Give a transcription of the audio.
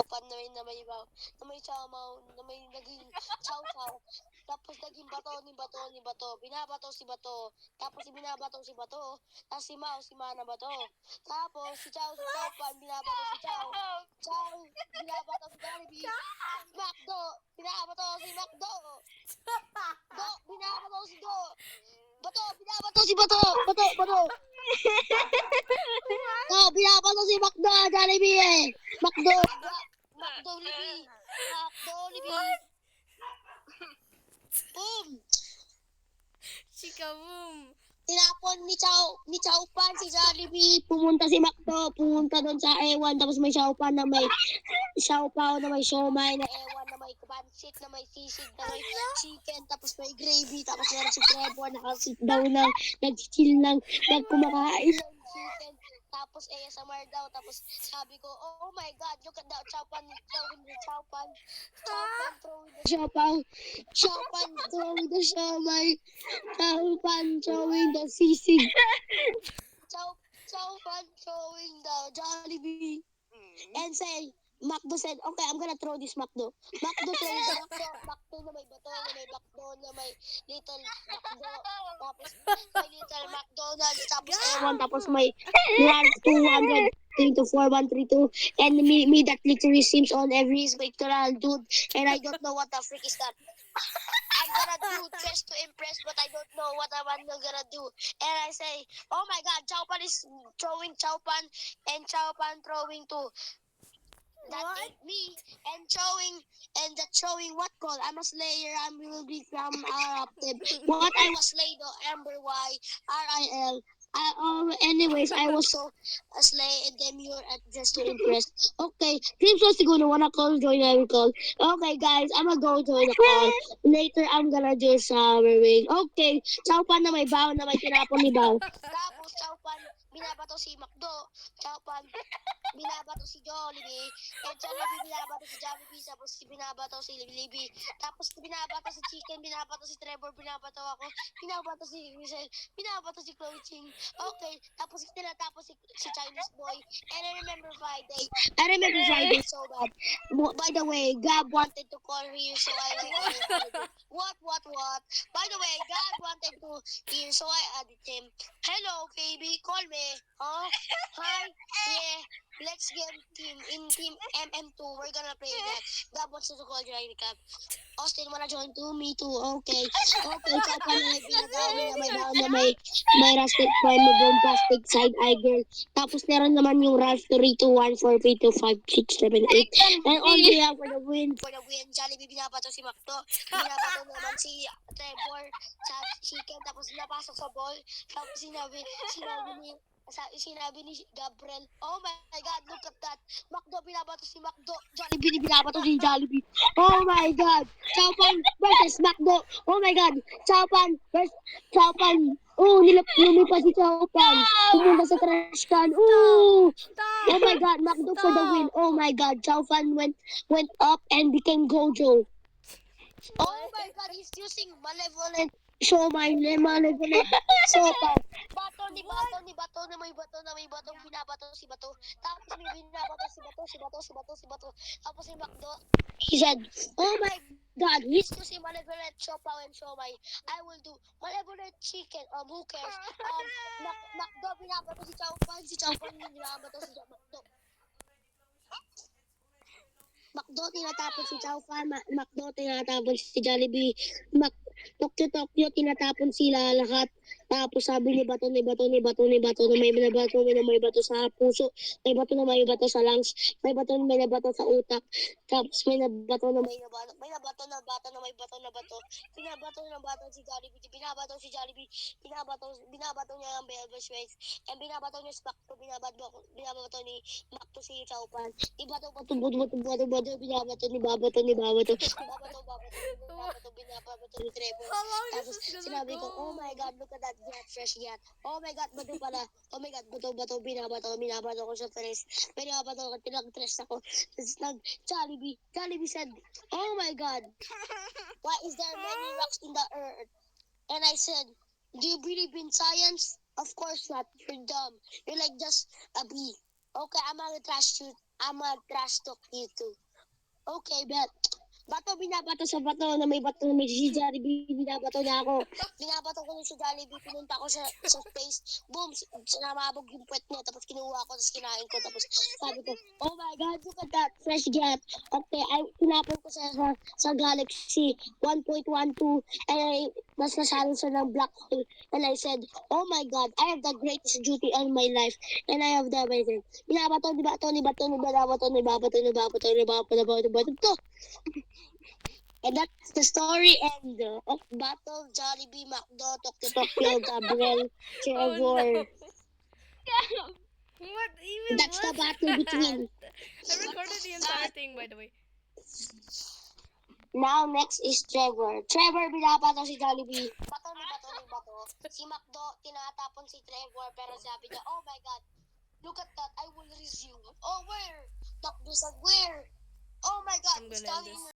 pan na may chamaw, na may naging chow-chow. Tapos naging bato ni bato. Binabato si bato. Tapos binabato si bato. Tapos si mana bato. Tapos si chow pan, binabato si chow. Chow, binabato si Jollibee. Macdo, binabato si Macdo. Do, binabato si Do. Bato, binabato si bato. Bato. Do, binabato si Macdo, Jollibee eh. Macdo Libby. Boom! Chika boom. Tinapon ni Chow Pan si Jollibee. Pumunta si Macdo. Pumunta doon sa ewan. Tapos may Chow Pan na may siopaw na may siomay na ewan na may pansit na may sisig na may chicken. Tapos may gravy. Tapos meron si Trevor nakasit daw lang. Nag-chill lang. Nagkumakain ng chicken. Tapos ASMR daw. Tapos sabi ko, oh my God, look at that. Chow Pan throwing the Chow Pan. Chow Pan throwing the siopaw. Chow Pan throwing the siomay. Chow Pan throwing the sisig. Chow Pan throwing the Jollibee. And say, Macdo said, okay, I'm gonna throw this Macdo. Macdo throwing the Macdo na may bato, na may backbone, na may little Macdo. Tapos may little McDonald's. Tapos ewan, tapos may Ralph 200 to 4132 and me that literally seems on every spectral dude and I don't know what the freak is that. I'm gonna do just to impress, but I don't know what I'm gonna do. And I say, oh my God, Chow Pan is throwing Chow Pan and Chow Pan throwing too. That ain't me. And showing what call? I'm a slayer. I will become eruptive. What I was slayed Amber Y RIL. Anyways, I was so a slay and then you're at just to impress. Okay, Team so siguro wanna call, join, I will call. Okay, guys, I'm gonna go join the call. Later, I'm gonna do showering. Okay, Chow Pan na may baw na may tinapon ni baw. Tapos, Chow Pan, binabato si Macdo. Chow Pan, binabato si Jollibee. And Jollibee, binabato si Jollibee. Tapos, binabato si Libby. Tapos, binabato si Chicken. Binabato si Trevor. Binabato ako. Binabato si Michelle. Binabato si Chloe Ching. Okay. Tapos, tinatapos si Chinese boy. And I remember Friday so bad. By the way, Gab wanted to call here, so I added him. What? By the way, Gab wanted to here, so I added him. Hello, baby. Call me. Huh? Hi. Yeah. Let's get team MM2. We're gonna play that. Gab wants to call you right, Gab. Austin, wanna join too? Me too. Okay. Chow Pan na may pinagawa na may baon na may rustic boy, may bombastic side eye girl. Tapos meron naman yung Ralph 321432567 8. And on behalf for the win, Jollibee binabato si Macdo. Binabato naman si Trevor sa chicken. Tapos napasok sa ball. Tapos sinabi ni Gabriel, oh my God, look at that. Macdo binabato si Macdo. Jollibee binabato si Jollibee. Oh my God. Chow Pan versus Macdo. Oh my God. Chow Pan versus Chow Pan. Oh, lumipas si Chow Pan. Pumunta sa trash can. Oh my God. Macdo for the win. Oh my God. Chow Pan went up and became Gojo. Oh my God. He's using malevolent malevolent sopa. Bato na may bato, binabato si bato. Tapos may binabato si bato. Tapos si Macdo, he said, oh my God, he's using malevolent siopaw and siomay. I will do malevolent chicken. Who cares? Macdo, binabato si Chow Pan binabato si Macdo. Macdo, tinatapon si Chow Pan. Macdo, tinatapon si Jollibee. Tokyo, tinatapon sila lahat. Tapos sabi ni bato na may bato sa puso, may bato sa lungs, may bato sa utak, tapos may bato na may bato na may bato. Binabato si Jollibee, binabato niya ang Belvers Race, and binabato niya si Macdo, binabato ni Macdo si Chow Pan, binabato ni Trevor. Tapos sinabi ko, oh my God, look at that fresh gat. Oh my God, bato pala. Oh my God, bato, binabato ko sa tres. Binabato ko, tinag-tres ako. Tapos Jollibee said, oh my God, why is there many rocks in the earth? And I said, do you believe in science? Of course not. You're dumb. You're like just a bee. Okay, I'm gonna trash you. I'ma trash talk you too. Okay, bet. Bato, binabato sa bato na may si Jollibee, binabato niya ako. Binabato ko na si Jollibee, pinunta ko sa space. Boom, namabog yung puwet niya, tapos kinuha ko, tapos kinain ko, tapos sabi ko, oh my God, look at that, fresh get. Okay, tinapon ko sa Galaxy 1.12, and mas nasalo sa ng black hole. And I said, oh my God, I have the greatest duty on my life, and I have the everything. Binabato, And that's the story end of Battle Jollibee McDo Tokyo Gabriel Oh no. Trevor. What even That's the was battle that? between. I recorded the entire thing, by the way. Now next is Trevor. Trevor binabato si Jollibee. Bato. Si McDo tinatapon si Trevor pero sabi niya, oh my God, look at that, I will resume. Oh, where? McDo said, where? Oh my God, I'm it's gonna end telling this.